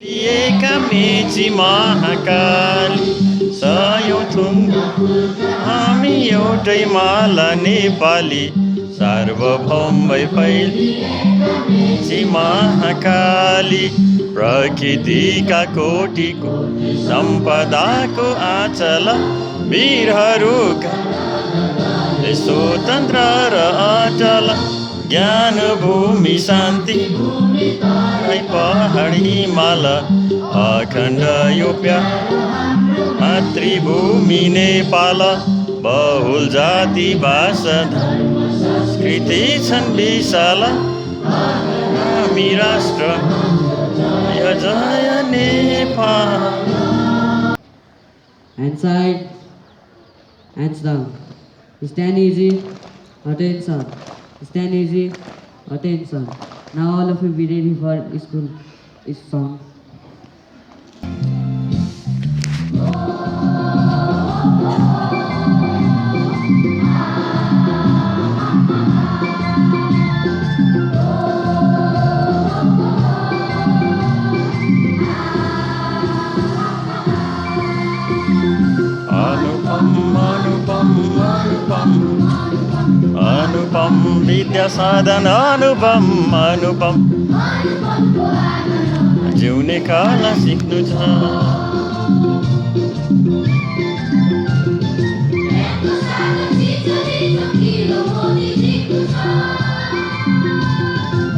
एका मेची महाकाली सयौँ थुम हामी एउटै माला नेपाली सार्वभौम भई फैली महाकाली प्रकृतिका कोटिको सम्पदाको आँचल वीरहरूका स्वतन्त्र र अटल ज्ञान भूमि शान्ति पहाड हिमाल अखण्ड यो मातृभूमि नेपाल बहुल जाति भाषा संस्कृति छन् विशाल हामी राष्ट्र जय Nepal. Hands side, hands down. Stand easy, attention. Stand easy, attention. Now all of you be ready for school song. अनुपम विद्या साधन अनुपम जिउने कला सिक्नु छ.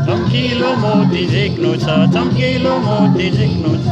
चम्किलो मोती झिक्नु छ चम्किलो मोती झिक्नु छ.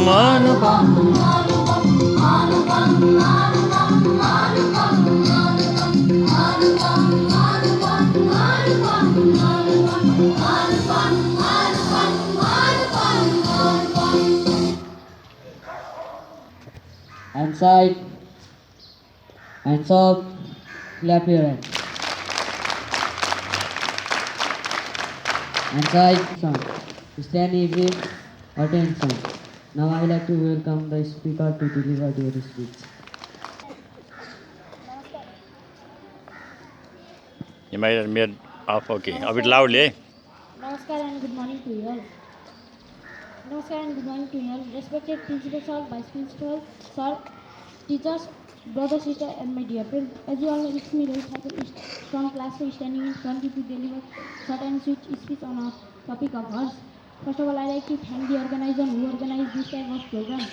Anupam. Hands side, hands up, clap your hands. Hands side, sound. Stand easy, attention. Now I would like to welcome the speaker to deliver their speech. You might have made off okay. A bit loudly. Namaskar and good morning to you all. Namaskar and good morning to you all. Respected principal sir, vice principal sir, teachers, brother, sister, and my dear friend. As you all know, it's me, Rohit Thakur, from class 5, standing in front to deliver short and sweet speech on a topic of horse. First of all, I like to thank the organizer who organized this type of program,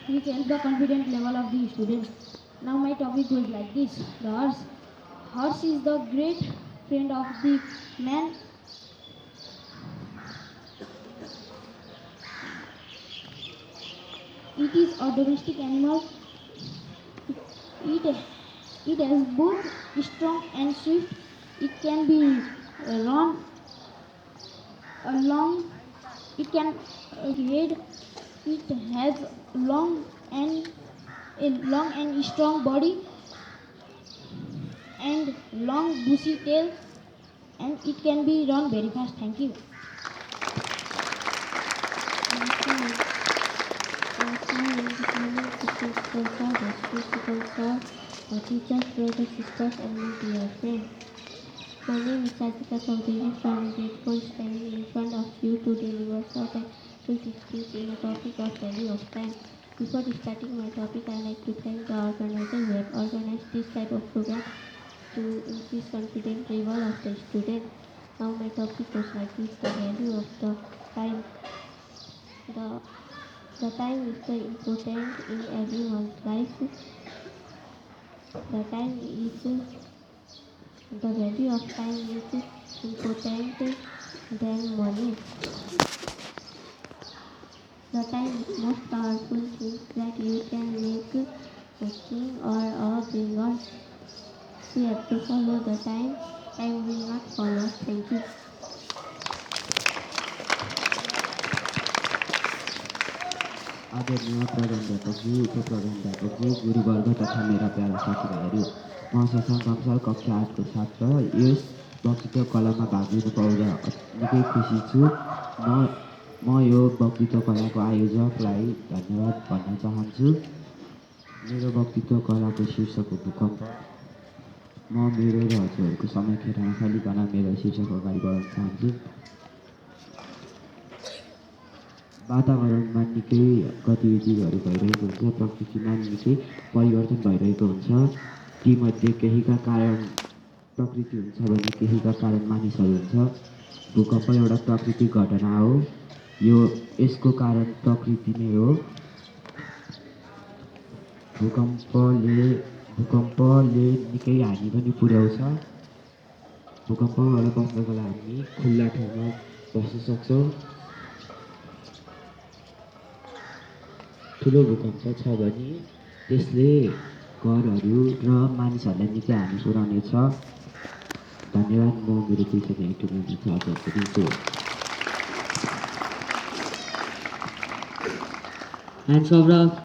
which helps the confident level of the student. Now my topic goes like this: the horse. Horse is the great friend of the man. It is a domestic animal. It, it has both strong and swift. It can be run along. It can head. It has long and a long and strong body and long bushy tail, and it can be run very fast. Thank you. Teachers, brothers, sisters, and my dear friends. My name is Sadan from grade 4, standing in front of you to deliver short and sweet speech in the topic of value of time. Before starting my topic, I like to thank the organizer who have organized this type of program to increase confidence level of the student. Now my topic goes like this: the value of the time. The the time is very important in everyone's life. The time is the value of time is important than money. The time is most powerful thing that you can make a king or a beggar. We have to follow the time. Time will not follow. Thank you. आदरणीय प्रबन्धकज्यू उपप्रबन्धकज्यू गुरुवर्ग तथा मेरा para साथीभाइहरू म शशाङ्क कमसल कक्षा 8 को छात्र यस वक्तृत्व कलामा भाग लिनु पाउँदा निकै खुसी छु म यो वक्तृत्व कलाको आयोजकलाई धन्यवाद भन्न चाहन्छु मेरो वक्तृत्व कलाको शीर्षक हो भूकम्प म मेरो र हजुरहरूको समय खेर नफालिकन मेरो शीर्षक अगाडि बढाउन चाहन्छु वातावरणमा निकै गतिविधिहरू भइरहेको हुन्छ प्रकृतिमा निकै परिवर्तन भइरहेको हुन्छ तीमध्ये केहीका कारण प्रकृति हुन्छ भने केहीका कारण मानिसहरू हुन्छ भूकम्प एउटा प्राकृतिक घटना हो यसको कारण प्रकृति नै हो भूकम्पले निकै हानि पनि पुर्याउँछ भूकम्पबाट बस्नको लागि हामी खुल्ला ठाउँमा बस्न सक्छौँ ठुलो भूकम्प छ भने त्यसले घरहरू र मानिसहरूलाई निकै हानि पुर्याउनेछ धन्यवाद म मेरो दुईजना इन्टरभ्यू हजुरको दिन्छु Hands up, bro.